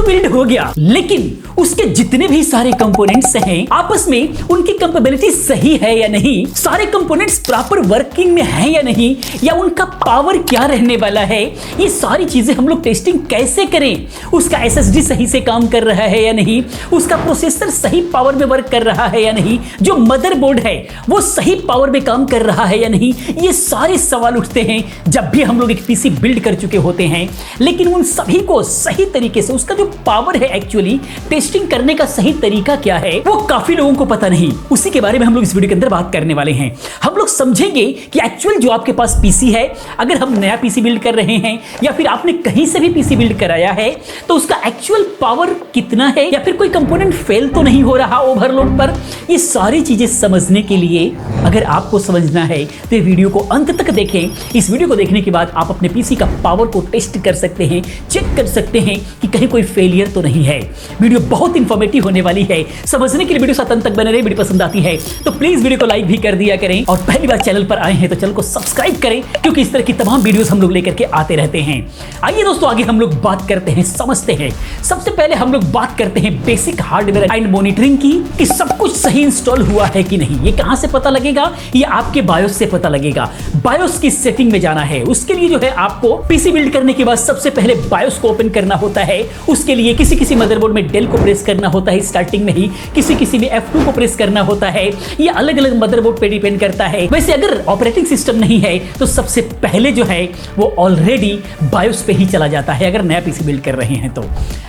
तो बिल्ड हो गया, लेकिन उसके जितने भी सारे कंपोनेंट्स हैं आपस में उनकी कंपेबिलिटी सही है या नहीं, सारे कंपोनेंट्स प्रॉपर वर्किंग में है या नहीं, या उनका पावर क्या रहने वाला है, ये सारी चीजें हम लोग टेस्टिंग कैसे करें। उसका एसएसडी सही से काम कर रहा है या नहीं, उसका प्रोसेसर सही पावर में वर्क कर रहा है या नहीं, जो मदरबोर्ड है वो सही पावर में काम कर रहा है या नहीं, ये सारे सवाल उठते हैं जब भी हम लोग एक पीसी बिल्ड कर चुके होते हैं। लेकिन उन सभी को सही तरीके से, उसका जो पावर है एक्चुअली टेस्टिंग करने का सही तरीका क्या है, वो काफी लोगों को पता नहीं। उसी के बारे में हम लोग इस वीडियो के अंदर बात करने वाले हैं। हम लोग समझेंगे कि एक्चुअल जो आपके पास पीसी है, अगर हम नया पीसी बिल्ड कर रहे हैं या फिर आपने कहीं से भी पीसी बिल्ड कराया है, तो उसका एक्चुअल पावर कितना है, या फिर कोई कंपोनेंट फेल तो नहीं हो रहा ओवरलोड पर। ये सारी चीजें समझने के लिए अगर आपको समझना है तो ये वीडियो को अंत तक देखें। इस वीडियो को देखने के बाद आप अपने पीसी का पावर को टेस्ट कर सकते हैं, चेक कर सकते हैं कि कहीं कोई फेलियर तो नहीं है। वीडियो बहुत इंफॉर्मेटिव होने वाली है। समझने के लिए वीडियो साथ अंत तक बने रहे। वीडियो पसंद आती है तो प्लीज वीडियो को लाइक भी कर दिया करें, और पहली बार चैनल पर आए हैं तो चैनल को सब्सक्राइब करें, क्योंकि इस तरह की तमाम वीडियोस हम लोग लेकर के आते रहते हैं। आइए दोस्तों, आगे हम लोग बात करते हैं, समझते हैं। सबसे पहले हम लोग बात करते हैं बेसिक हार्डवेयर एंड मॉनिटरिंग की, कि सब कुछ सही इंस्टॉल हुआ है कि नहीं। ये कहां से पता लगेगा? ये आपके बायोस से पता लगेगा। बायोस की सेटिंग में जाना है, उसके लिए जो है आपको पीसी बिल्ड करने के बाद सबसे पहले बायोस को ओपन करना होता है। उसके लिए किसी मदरबोर्ड में डेल को प्रेस करना होता है स्टार्टिंग में ही, किसी में F2 को प्रेस करना होता है। ये अलग अलग मदरबोर्ड पे डिपेंड करता है। वैसे अगर ऑपरेटिंग सिस्टम नहीं है तो सबसे पहले जो है वो ऑलरेडी बायोस पे ही चला जाता है, अगर नया पीसी बिल्ड कर रहे हैं तो।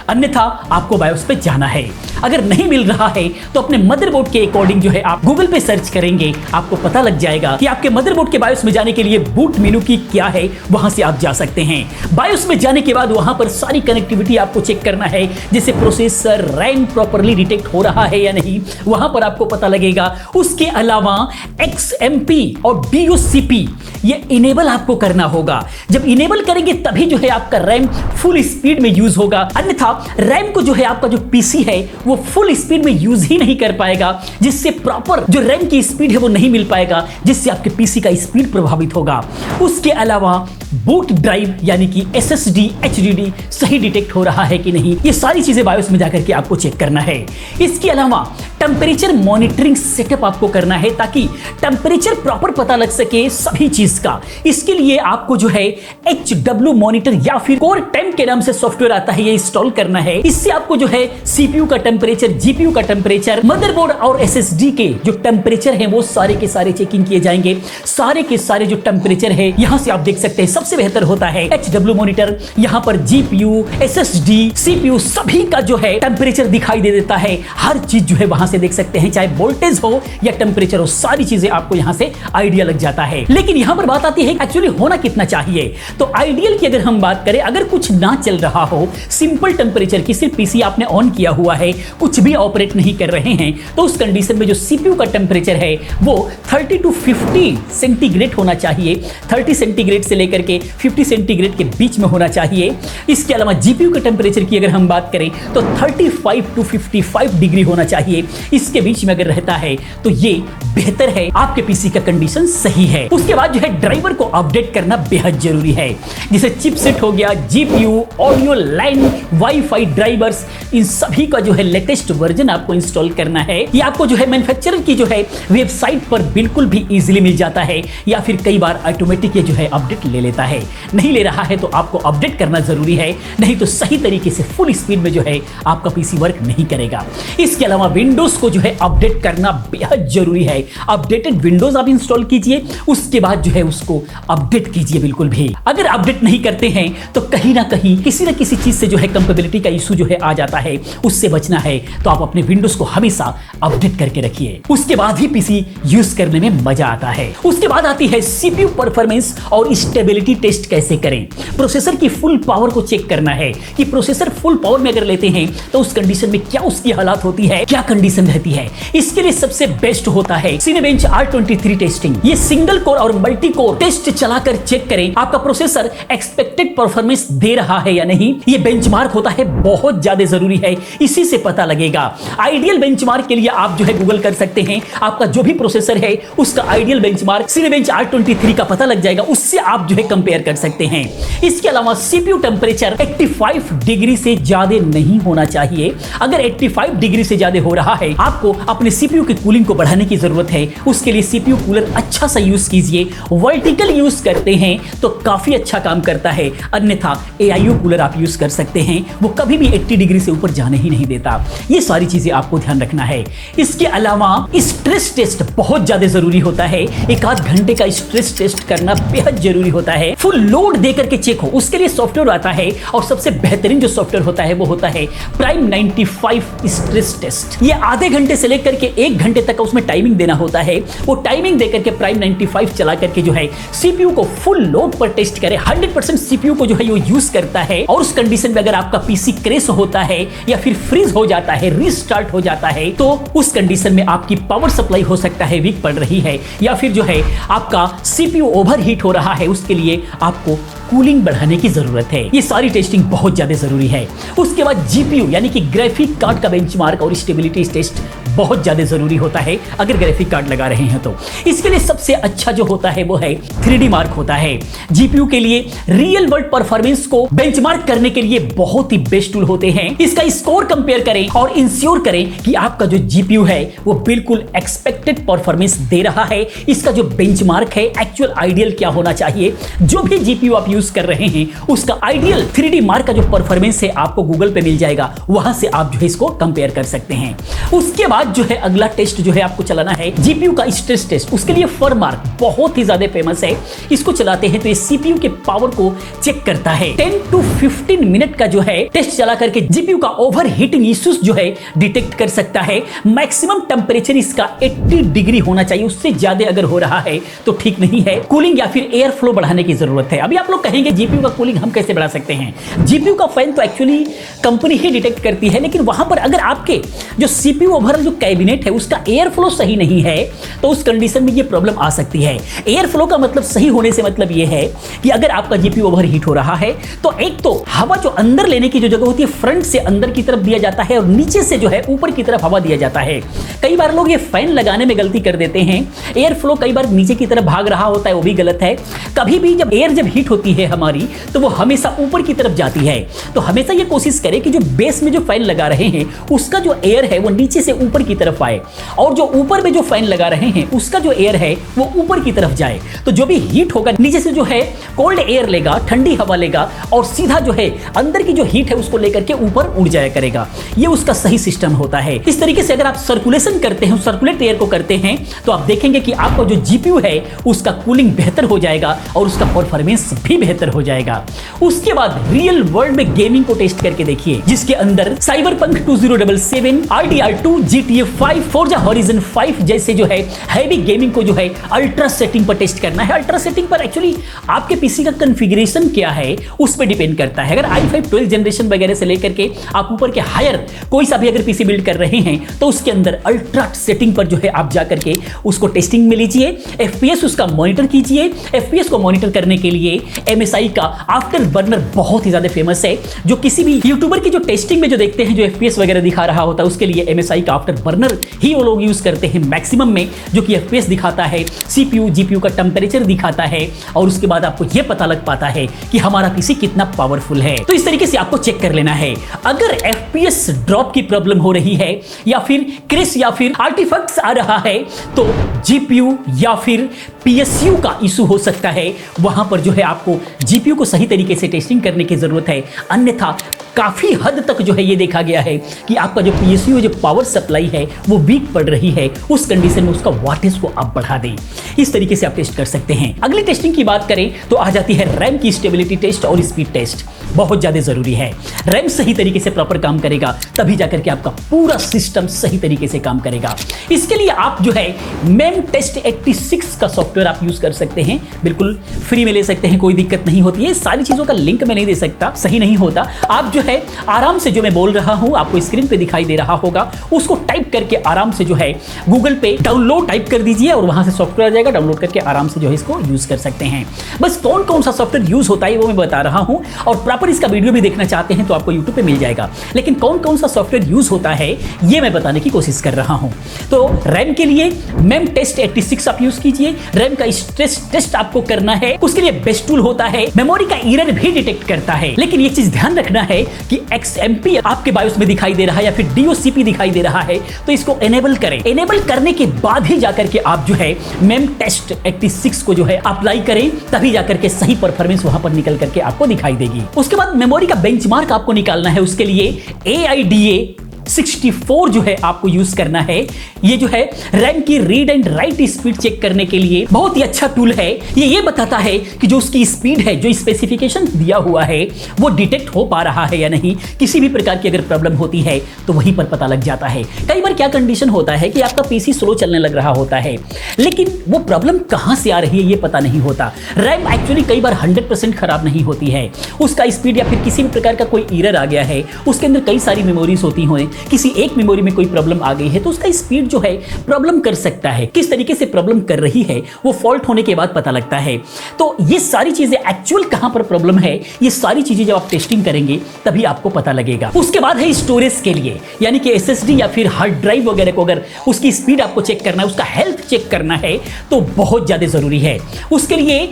अन्यथा आपको बायोस पे जाना है। अगर नहीं मिल रहा है तो अपने मदरबोर्ड के अकॉर्डिंग जो है आप गूगल पे सर्च करेंगे, आपको पता लग जाएगा कि आपके मदरबोर्ड के बायोस में जाने के लिए बूट मेनू की क्या है, वहां से आप जा सकते हैं। बायोस में जाने के बाद वहां पर सारी कनेक्टिविटी आपको चेक करना है, जैसे प्रोसेसर रैम प्रॉपर्ली डिटेक्ट हो रहा है या नहीं, वहां पर आपको पता लगेगा। उसके अलावा XMP और DOCP ये इनेबल आपको करना होगा। जब इनेबल करेंगे तभी जो है आपका रैम फुल स्पीड में यूज होगा, अन्यथा रैम को जो है आपका जो पीसी है वो फुल स्पीड में यूज ही नहीं कर पाएगा, जिससे प्रॉपर जो रैम की स्पीड है वो नहीं मिल पाएगा, जिससे आपके पीसी का स्पीड प्रभावित होगा। उसके अलावा बूट ड्राइव यानी कि SSD HDD सही डिटेक्ट हो रहा है कि नहीं, ये सारी चीजें बायोस में जाकर के आपको चेक करना है। इसके अलावा टेम्परेचर मॉनिटरिंग सेटअप आपको करना है, ताकि टेम्परेचर प्रॉपर पता लग सके सभी चीज का। इसके लिए आपको जो है HW मॉनिटर या फिर कोर टेम्प के नाम से सॉफ्टवेयर आता है, ये इंस्टॉल करना है। इससे आपको जो है CPU का टेम्परेचर, GPU का टेम्परेचर, मदरबोर्ड और SSD के जो टेम्परेचर है वो सारे के सारे चेकिंग किए जाएंगे। सारे के सारे जो टेम्परेचर है यहां से आप देख सकते हैं। सबसे बेहतर होता है HW मॉनिटर, यहां पर GPU, SSD, CPU सभी का जो है टेम्परेचर दिखाई दे देता है। हर चीज जो है वहां से देख सकते हैं, चाहे वोल्टेज हो या टेम्परेचर हो, सारी चीजें आपको यहां से आइडिया लग जाता है। लेकिन यहां पर बात आती है एक्चुअली होना कितना चाहिए। तो आइडियल की अगर हम बात करें, अगर कुछ ना चल रहा हो, सिंपल टेम्परेचर की, सिर्फ पीसी आपने ऑन किया हुआ है, कुछ भी ऑपरेट नहीं कर रहे हैं, तो उस कंडीशन में जो CPU का टेम्परेचर है वो 30 to 50 सेंटीग्रेड होना चाहिए। 30 सेंटीग्रेड से लेकर के 50 सेंटीग्रेड के बीच में होना चाहिए। इसके अलावा GPU के टेम्परेचर की अगर हम बात करें तो 35 to 55 डिग्री होना चाहिए। इसके बीच में अगर रहता है तो ये बेहतर है, आपके पीसी का कंडीशन सही है। उसके बाद जो है ड्राइवर को अपडेट करना बेहद जरूरी है, जैसे चिपसेट हो गया, GPU, audio line, WiFi drivers, इन सभी का जो है लेटेस्ट वर्जन आपको इंस्टॉल करना है। ये आपको जो है मैन्युफैक्चरर की जो है वेबसाइट पर बिल्कुल भी इजीली मिल जाता है, या फिर कई बार ऑटोमेटिक ये जो है अपडेट ले लेता है। नहीं ले रहा है तो आपको अपडेट करना जरूरी है, नहीं तो सही तरीके से फुल स्पीड में जो है आपका पीसी वर्क नहीं करेगा। इसके अलावा विंडोज को जो है अपडेट करना बेहद जरूरी है। अपडेटेड विंडोज आप इंस्टॉल कीजिए, उसके बाद जो है उसको अपडेट कीजिए बिल्कुल भी। अगर अपडेट नहीं करते हैं तो कहीं ना कहीं किसी ना किसी चीज से जो है कंपेबिलिटी का इशू जो है आ जाता है, उससे बचना है तो आप अपने विंडोज को हमेशा अपडेट करके रखिए। उसके बाद ही पीसी यूज करने में मजा आता है। उसके बाद आती है CPU परफॉर्मेंस और स्टेबिलिटी टेस्ट कैसे करें। प्रोसेसर की फुल पावर को चेक करना है कि प्रोसेसर फुल पावर में अगर लेते हैं तो उस कंडीशन में क्या उसकी हालात होती है, क्या कंडीशन रहती है। इसके लिए सबसे बेस्ट होता है Cinebench R23 टेस्टिंग। ये सिंगल कोर और मल्टी कोर टेस्ट चलाकर चेक करें आपका प्रोसेसर एक्सपेक्टेड परफॉर्मेंस दे रहा है या नहीं। ये बेंचमार्क होता है, बहुत ज्यादा जरूरी है, इसी से पता लगेगा। आइडियल बेंचमार्क के लिए आप जो है गूगल कर सकते हैं, आपका जो भी प्रोसेसर है उसका आइडियल बेंचमार्क Cinebench R23 का पता लग जाएगा। उससे आप जो है कंपेयर कर सकते हैं। इसके अलावा सीपीयू टेंपरेचर 85 डिग्री से ज्यादा नहीं होना चाहिए। अगर 85 डिग्री से ज्यादा हो रहा है, आपको अपने सीपीयू की कूलिंग को बढ़ाने की जरूरत है। उसके लिए सीपीयू कूलर अच्छा सा यूज कीजिए। वर्टिकल यूज करते हैं तो काफी अच्छा काम करता है, अन्यथा एआईयू कूलर आप यूज कर सकते हैं, वो कभी भी 80 डिग्री से ऊपर जाने ही नहीं देता। ये सारी चीजें आपको ध्यान रखना है। इसके अलावा स्ट्रेस टेस्ट बहुत ज्यादा जरूरी होता है। एक आध घंटे का स्ट्रेस टेस्ट करना बेहद जरूरी होता है। फुल लोड देकर के चेक हो, उसके लिए सॉफ्टवेयर आता है और सबसे बेहतरीन जो सॉफ्टवेयर होता है वो होता है प्राइम 95 स्ट्रेस टेस्ट। ये आधे घंटे से लेकर के 1 घंटे तक उसमें टाइमिंग देना होता है। वो टाइमिंग देकर के प्राइम 95 चला करके जो है सीपीयू को फुल लोड पर टेस्ट करे। 100% सीपीयू को जो है वो यूज करता है और उस कंडीशन में अगर आपका पीसी क्रैश होता है या फिर फ्रीज हो जाता है, रीस्टार्ट हो जाता है, तो उस कंडीशन में आपकी पावर सप्लाई हो सकता है वीक पड़ रही है या फिर जो है आपका सीपीयू ओवरहीट हो रहा है। उसके लिए आपको कूलिंग बढ़ाने की जरूरत है। ये सारी टेस्टिंग बहुत ज्यादा जरूरी है। उसके बाद जीपीयू यानी कि ग्राफिक कार्ड का बेंचमार्क और स्टेबिलिटी टेस्ट बहुत ज्यादा जरूरी होता है अगर ग्राफिक कार्ड लगा रहे हैं तो। इसके लिए सबसे अच्छा जो होता है वो है 3D मार्क होता है। जीपीयू के लिए रियल वर्ल्ड परफॉर्मेंस को बेंचमार्क करने के लिए बहुत ही बेस्ट टूल होते हैं। इसका स्कोर कंपेयर करें और इंश्योर करें कि आपका जो जीपीयू है वो बिल्कुल एक्सपेक्टेड परफॉर्मेंस दे रहा है। इसका जो बेंचमार्क है, एक्चुअल आइडियल क्या होना चाहिए, जो भी जीपीयू आप यूज कर रहे हैं उसका आइडियल 3D मार्क का जो परफॉर्मेंस है आपको गूगल पे मिल जाएगा। वहां से आप जो है इसको कंपेयर कर सकते हैं। उसके बाद जो है अगला टेस्ट जो है आपको चलाना है जीपीयू का स्ट्रेस टेस्ट। उसके लिए फरमार्क बहुत ही ज्यादा फेमस है। इसको चलाते हैं तो ये सीपीयू के पावर को चेक करता है। 10 to 15 मिनट का जो है टेस्ट चला करके जीपीयू का ओवर हीटिंग इश्यूज जो है डिटेक्ट कर सकता है। मैक्सिमम टेंपरेचर इसका 80 डिग्री होना चाहिए, उससे ज्यादा अगर हो रहा है तो ठीक नहीं है। कूलिंग या फिर एयर फ्लो बढ़ाने की जरूरत है। अभी आप लोग कहेंगे जीपीयू का कूलिंग हम कैसे बढ़ा सकते हैं। जीपीयू का फैन तो एक्चुअली कंपनी ही डिटेक्ट करती है, लेकिन वहां पर अगर आपके जो सीपीयू ओवरऑल जो कैबिनेट है उसका एयर फ्लो सही नहीं है तो उस कंडीशन में ये प्रॉब्लम आ सकती है। एयर फ्लो का मतलब सही होने से मतलब ये है कि अगर आपका जीपीयू ओवरहीट हो रहा है तो एक तो हवा जो अंदर लेने की जो जगह होती है फ्रंट से अंदर की तरफ दिया जाता है और नीचे से जो है ऊपर की तरफ हवा दिया जाता है। कई बार लोग ये फैन लगाने में गलती कर देते हैं। एयर फ्लो कई बार नीचे की तरफ भाग रहा होता है, वो भी गलत है। कभी भी जब एयर जब हीट होती है हमारी तो वो हमेशा ऊपर की तरफ जाती है। तो हमेशा ये कोशिश करें कि जो बेस में जो फैन लगा रहे हैं उसका जो एयर है वो नीचे से ऊपर की तरफ आए और जो ऊपर में जो फैन लगा रहे हैं उसका जो एयर है वो ऊपर की तरफ जाए। तो जो भी हीट होगा नीचे से जो है कोल्ड एयर लेगा, ठंडी हवा लेगा और सीधा जो है अंदर की जो हीट है उसको लेकर के ऊपर उड़ जाया करेगा। ये उसका सही सिस्टम होता है। इस तरीके से अगर आप सर्कुलेशन करते हैं, सर्कुलेट एयर को करते हैं तो आप देखेंगे कि आपका जो जीपीयू है उसका कूलिंग बेहतर हो जाएगा और उसका परफॉर्मेंस भी बेहतर हो जाएगा। उसके बाद रियल वर्ल्ड में गेमिंग को टेस्ट करके देखिए, जिसके अंदर cyberpunk 2077, RDR2, GTA 5, Forza horizon 5 जैसे जो है हैवी गेमिंग को जो है अल्ट्रा सेटिंग पर टेस्ट करना है। अल्ट्रा सेटिंग पर एक्चुअली आपके पीसी का कॉन्फ़िगरेशन क्या है उस पर डिपेंड करता है। अगर i5 12 जनरेशन वगैरह से लेकर के आप ऊपर के हायर कोई सा भी अगर पीसी बिल्ड कर रहे हैं तो उसके अंदर अल्ट्रा सेटिंग पर जो है आप जाकर के उसको टेस्टिंग में लीजिए, FPS उसका मॉनिटर कीजिए। FPS को मॉनिटर करने के लिए MSI का आफ्टर बर्नर बहुत ही ज्यादा फेमस है। जो किसी भी यूट्यूबर की जो टेस्टिंग में जो देखते हैं जो FPS वगैरह दिखा रहा होता है उसके लिए MSI का आफ्टर बर्नर ही वो लोग यूज करते हैं मैक्सिमम में, जो कि FPS दिखाता है, CPU GPU का टेंपरेचर दिखाता है और उसके बाद आपको यह पता लग पाता है कि हमारा पीसी कितना पावरफुल है। तो इस तरीके से आपको चेक कर लेना है। अगर FPS ड्रॉप की प्रॉब्लम हो रही है या फिर क्रैश या फिर आर्टिफैक्ट्स आ रहा है तो GPU या फिर PSU का इशू हो सकता है। वहां पर जो है आपको GPU को सही तरीके से टेस्टिंग करने की जरूरत है, अन्यथा काफी हद तक जो है ये देखा गया है कि आपका जो PSU जो पावर सप्लाई है वो वीक पड़ रही है। उस कंडीशन में उसका वाटेज को आप बढ़ा दें। इस तरीके से आप टेस्ट कर सकते हैं। अगली टेस्टिंग की बात करें तो आ जाती है रैम की स्टेबिलिटी टेस्ट और स्पीड टेस्ट। बहुत ज्यादा जरूरी है। रैम सही तरीके से प्रॉपर काम करेगा तभी जाकर के आपका पूरा सिस्टम सही तरीके से काम करेगा। इसके लिए आप जो है मेम टेस्ट 86 का सॉफ्टवेयर आप यूज कर सकते हैं, बिल्कुल फ्री में ले सकते हैं, कोई दिक्कत नहीं होती है। सारी चीजों का लिंक मैं नहीं दे सकता, सही नहीं होता। आप जो है आराम से जो मैं बोल रहा हूं आपको स्क्रीन पे दिखाई दे रहा होगा, उसको टाइप करके आराम से जो है गूगल पे डाउनलोड टाइप कर दीजिए और वहां से सॉफ्टवेयर आ जाएगा। डाउनलोड करके आराम से जो है इसको यूज कर सकते हैं। बस कौन कौन सा सॉफ्टवेयर यूज होता है वो मैं बता रहा हूं और प्रॉपर इसका वीडियो भी देखना चाहते हैं तो आपको यूट्यूब पे मिल जाएगा। लेकिन कौन कौन सा सॉफ्टवेयर यूज होता है ये मैं बताने की कोशिश कर रहा हूं। तो रैम के लिए मेम टेस्ट 86 आप यूज कीजिए। रैम का स्ट्रेस टेस्ट आपको करना है, उसके लिए बेस्ट टूल होता होता है मेमोरी का एरर भी डिटेक्ट करता है। लेकिन ये चीज ध्यान रखना है कि XMP आपके बायोस में दिखाई दे रहा है या फिर DOCP दिखाई दे रहा है, तो इसको एनेबल करें। एनेबल करने के बाद ही जाकर के आप जो है मेम टेस्ट 86 को जो है अप्लाई करें, तभी जाकर के सही परफॉर्मेंस वहां पर निकल करके आपको दिखाई देगी। उसके बाद मेमोरी का बेंचमार्क आपको निकालना है। उसके लिए AIDA 64 जो है आपको यूज करना है। ये जो है रैम की read and write speed check करने के लिए बहुत ही अच्छा टूल है। ये बताता है कि जो उसकी स्पीड है, जो स्पेसिफिकेशन दिया हुआ है, वो डिटेक्ट हो पा रहा है या नहीं। किसी भी प्रकार की अगर प्रॉब्लम होती है तो वहीं पर पता लग जाता है। कई बार क्या कंडीशन होता है कि आपका पीसी स्लो चलने लग रहा होता है, लेकिन वो प्रॉब्लम कहां से आ रही है ये पता नहीं होता। रैम एक्चुअली कई बार 100% खराब नहीं होती है, उसका स्पीड या फिर किसी भी प्रकार का कोई एरर आ गया है, उसके अंदर कई सारी मेमोरीज होती हैं, किसी एक मेमोरी में कोई प्रॉब्लम आ गई है तो उसका स्पीड जो है प्रॉब्लम कर सकता है। किस तरीके से प्रॉब्लम कर रही है वो फॉल्ट होने के बाद पता लगता है। तो ये सारी चीजें एक्चुअल कहां पर प्रॉब्लम है, ये सारी चीजें जब आप टेस्टिंग करेंगे तभी आपको पता लगेगा। उसके बाद है स्टोरेज के लिए, यानी कि SSD या फिर हार्ड ड्राइव वगैरह को अगर उसकी स्पीड आपको चेक करना है, उसका हेल्थ चेक करना है, तो बहुत ज्यादा जरूरी है। उसके लिए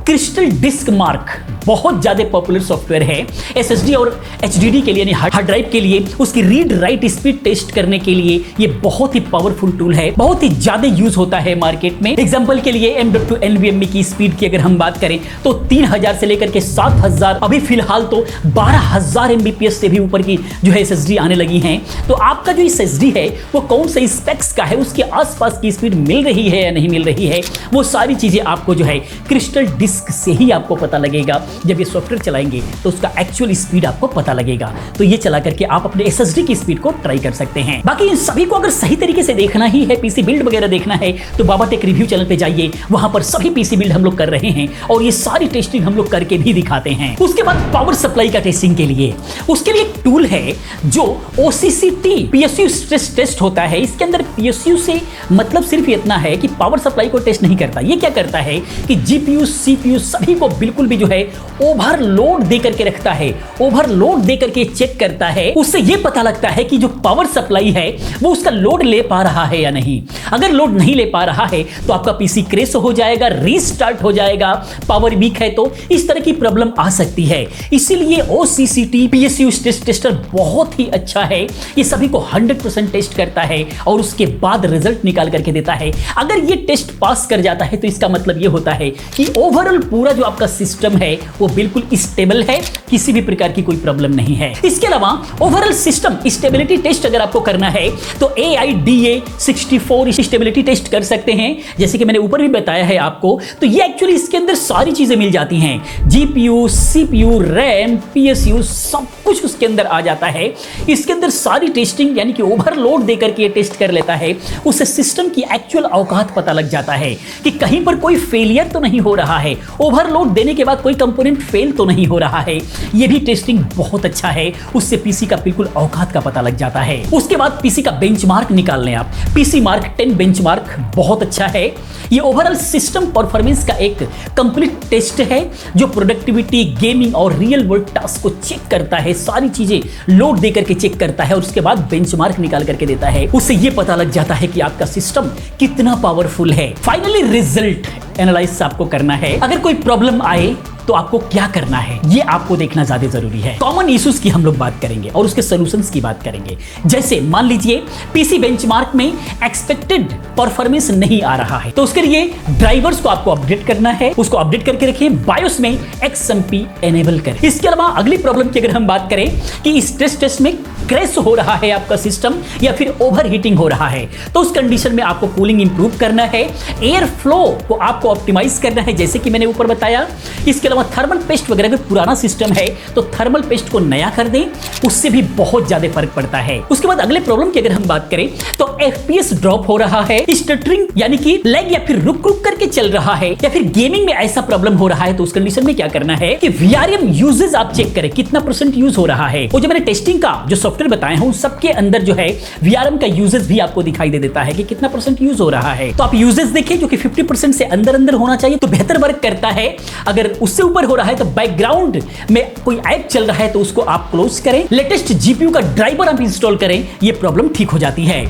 क्रिस्टल डिस्क मार्क बहुत ज्यादा पॉपुलर सॉफ्टवेयर है। SSD और HDD के लिए, यानी हार्ड ड्राइव के लिए उसकी रीड राइट स्पीड टेस्ट करने के लिए ये बहुत ही पावरफुल टूल है, बहुत ही ज्यादा यूज होता है मार्केट में। एग्जांपल के लिए M.2 NVMe की स्पीड की अगर हम बात करें तो 3000 से लेकर के 7000, अभी फिलहाल तो 12000 Mbps से भी ऊपर की जो है SSD आने लगी हैं। तो आपका जो SSD है वो कौन से स्पेक्स का है, उसके आसपास की स्पीड मिल रही है या नहीं मिल रही है, वो सारी चीजें आपको जो है क्रिस्टल डिस्क से ही आपको पता लगेगा। जब ये सॉफ्टवेयर चलाएंगे तो उसका एक्चुअल स्पीड आपको पता लगेगा। तो ये चला करके आप अपने SSD की स्पीड को ट्राई कर सकते हैं। बाकी इन सभी को अगर सही तरीके से देखना ही है, पीसी बिल्ड वगैरह देखना है, तो बाबा टेक रिव्यू चैनल पे जाइए, वहां पर सभी पीसी बिल्ड हम लोग कर रहे हैं और ये सारी टेस्टिंग हम लोग करके भी दिखाते हैं। उसके बाद पावर सप्लाई का टेस्टिंग के लिए, उसके लिए एक टूल है जो OCCT PSU स्ट्रेस टेस्ट होता है। इसके अंदर PSU से मतलब सिर्फ इतना है कि पावर सप्लाई को टेस्ट नहीं करता। ये क्या करता है कि GPU CPU सभी को बिल्कुल भी जो है ओवरलोड दे करके रखता है, ओवरलोड दे करके चेक करता है। उससे ये पता लगता है कि जो पावर सप्लाई है वो उसका लोड ले पा रहा है या नहीं। अगर लोड नहीं ले पा रहा है तो आपका पीसी क्रैश हो जाएगा, रीस्टार्ट हो जाएगा। पावर वीक है तो इस तरह की प्रॉब्लम आ सकती है। इसीलिए OCCT PSU स्ट्रेस टेस्टर बहुत ही अच्छा है। ये सभी को 100% टेस्ट करता है और उसके बाद रिजल्ट निकाल करके देता है। अगर ये टेस्ट पास कर जाता है तो इसका मतलब ये होता है कि ओवरऑल पूरा जो आपका सिस्टम है वो बिल्कुल स्टेबल है, किसी भी प्रकार की कोई प्रॉब्लम नहीं है। इसके अलावा ओवरऑल सिस्टम स्टेबिलिटी टेस्ट अगर आपको करना है तो AIDA 64 स्टेबिलिटी टेस्ट कर सकते हैं, जैसे कि मैंने ऊपर भी बताया है आपको। तो ये एक्चुअली इसके अंदर सारी चीजें मिल जाती हैं, GPU CPU RAM PSU सब कुछ उसके अंदर आ जाता है। इसके अंदर सारी टेस्टिंग यानी कि ओवरलोड देकर के ये टेस्ट कर लेता है, उससे सिस्टम की एक्चुअल औकात पता लग जाता है कि कहीं पर कोई फेलियर तो नहीं हो रहा है, ओवरलोड देने के बाद कोई कंपोनेंट फेल तो नहीं हो रहा है। ये भी टेस्टिंग बहुत अच्छा है, उससे पीसी का बिल्कुल औकात का पता लग जाता है। उसके बाद पीसी का बेंचमार्क निकाल लें आप। PC Mark 10 बेंचमार्क बहुत अच्छा है। ये ओवरऑल सिस्टम परफॉर्मेंस का एक कंप्लीट टेस्ट है जो प्रोडक्टिविटी, गेमिंग और रियल वर्ल्ड टास्क को चेक करता है, सारी चीजें लोड देकर के चेक करता है और उसके बाद बेंचमार्क निकाल करके देता है। उससे ये पता लग जाता है कि आपका सिस्टम कितना पावरफुल है। फाइनली रिजल्ट एनालाइज आपको करना है। अगर कोई प्रॉब्लम आए तो आपको क्या करना है ये आपको देखना ज्यादा जरूरी है। कॉमन इश्यूज की हम लोग बात करेंगे और उसके सॉल्यूशंस की बात करेंगे। जैसे मान लीजिए पीसी बेंचमार्क में एक्सपेक्टेड परफॉर्मेंस नहीं आ रहा है, तो उसके लिए ड्राइवर्स को आपको अपडेट करना है, उसको अपडेट करके रखिए, बायोस में XMP एनेबल करें। इसके अलावा अगली प्रॉब्लम की अगर हम बात करें कि स्ट्रेस टेस्ट में क्रैश हो रहा है आपका सिस्टम या फिर ओवर हीटिंग हो रहा है, तो उस कंडीशन में आपको कूलिंग इंप्रूव करना है, एयर फ्लो को आपको ऑप्टिमाइज करना है, जैसे कि मैंने ऊपर बताया। इसके अलावा थर्मल पेस्ट वगैरह अगर पुराना सिस्टम है तो थर्मल पेस्ट को नया कर दें, उससे भी बहुत ज्यादा फर्क पड़ता है। उसके बाद अगले प्रॉब्लम की अगर हम बात करें तो FPS ड्रॉप हो रहा है, स्टटरिंग यानी कि लैग या फिर रुक रुक करके चल रहा है, या फिर गेमिंग में ऐसा प्रॉब्लम हो रहा है, तो उस कंडीशन में क्या करना है कि VRM यूजेज आप चेक करें, कितना % यूज हो रहा है। वो जो मैंने टेस्टिंग का जो सॉफ्टवेयर बताए हैं उन सबके अंदर जो है VRM का यूजेज भी आपको दिखाई दे देता है कि कितना % यूज हो रहा है। तो आप यूजेज देखें जो कि 50% से अंदर अंदर होना चाहिए तो बेहतर वर्क करता है। अगर उससे ऊपर हो रहा है तो बैकग्राउंड में कोई ऐप चल रहा है तो उसको आप क्लोज करें, लेटेस्ट GPU का ड्राइवर आप इंस्टॉल करें, ये प्रॉब्लम ठीक हो जाती है।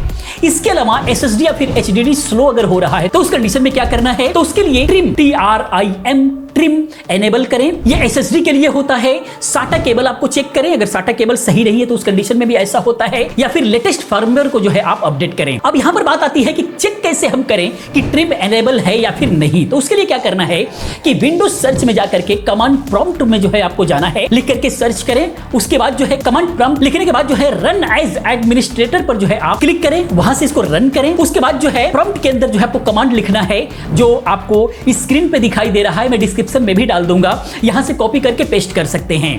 इसके अलावा SSD या फिर HDD स्लो अगर हो रहा है तो उस कंडीशन में क्या करना है, तो उसके लिए TRIM ट्रिम एनेबल करें। ये एसएसडी के लिए होता है। साटा केबल आपको चेक करें, अगर साटा केबल सही नहीं है तो उस कंडीशन में भी ऐसा होता है, या फिर लेटेस्ट फर्मवेयर को जो है आप अपडेट करें। अब यहां पर बात आती है कि चेक कैसे हम करें कि ट्रिम एनेबल है या फिर नहीं। तो उसके लिए क्या करना है कि विंडोज सर्च में जाकर के कमांड प्रॉम्प्ट में जो है आपको जाना है, लिख करके सर्च करें। उसके बाद जो है कमांड प्रॉम्प्ट लिखने के बाद जो है रन एज एडमिनिस्ट्रेटर पर जो है आप क्लिक करें, वहां से इसको रन करें। उसके बाद जो है प्रॉम्प्ट के अंदर जो है आपको कमांड लिखना है जो आपको स्क्रीन पे दिखाई दे रहा है, मैं डिस्क्रिप्शन में भी डाल दूंगा, यहां से कॉपी करके पेस्ट कर सकते हैं।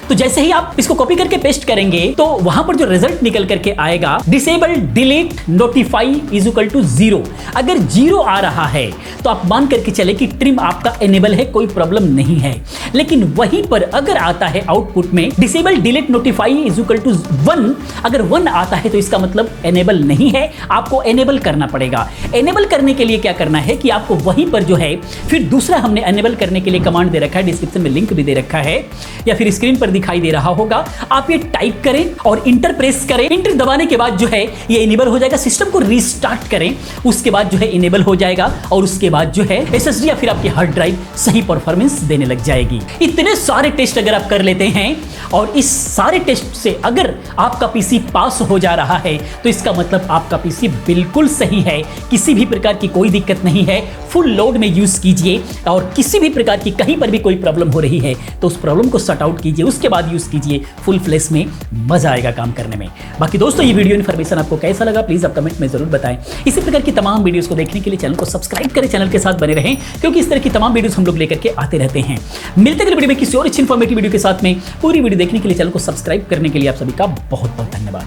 तो जैसे ही आप इसको कॉपी करके पेस्ट करेंगे तो वहां पर जो रिजल्ट निकल करके आएगा, disable delete notify is equal to 0। अगर 0 आ रहा है तो आप मान करके चले कि ट्रिम आपका एनेबल है, कोई प्रॉब्लम नहीं है। लेकिन वहीं पर अगर आता है आउटपुट में disable delete notify is equal to 1, अगर 1 आता है तो इसका मतलब एनेबल नहीं है, आपको एनेबल करना पड़ेगा। एनेबल करने के लिए क्या करना है कि आपको वहीं पर जो है फिर दूसरा हमने एनेबल करने के लिए कमांड दे रखा है, डिस्क्रिप्शन में लिंक भी दे रखा है या फिर स्क्रीन पर दिखाई दे रहा होगा, आप ये टाइप करें और इंटर प्रेस करें। इंटर दबाने के बाद जो है ये इनेबल हो जाएगा। सिस्टम को रीस्टार्ट करें, उसके बाद जो है इनेबल हो जाएगा और उसके बाद जो है एसएसडी या फिर आपकी हार्ड ड्राइव सही परफॉर्मेंस देने लग जाएगी। इतने सारे टेस्ट अगर आप कर लेते हैं और इस सारे टेस्ट से अगर आपका पीसी पास हो जा रहा है तो इसका मतलब आपका पीसी बिल्कुल सही है, किसी भी प्रकार की कोई दिक्कत नहीं है। फुल लोड में यूज कीजिए और किसी भी प्रकार की कहीं पर भी कोई प्रॉब्लम हो रही है तो उस प्रॉब्लम को सॉर्ट आउट कीजिए, उसके बाद यूज कीजिए। फुल फ्लैश में मजा आएगा काम करने में। बाकी दोस्तों ये वीडियो इन्फॉर्मेशन आपको कैसा लगा प्लीज आप कमेंट में जरूर बताएं। इसी प्रकार की तमाम वीडियोस को देखने के लिए चैनल को सब्सक्राइब करें, चैनल के साथ बने रहें क्योंकि इस तरह की तमाम वीडियोस हम लोग लेकर के आते रहते हैं। मिलते हैं वीडियो में किसी और अच्छी इन्फॉर्मेटिव वीडियो के साथ में। पूरी वीडियो देखने के लिए चैनल को सब्सक्राइब करने के लिए आप सभी का बहुत बहुत धन्यवाद।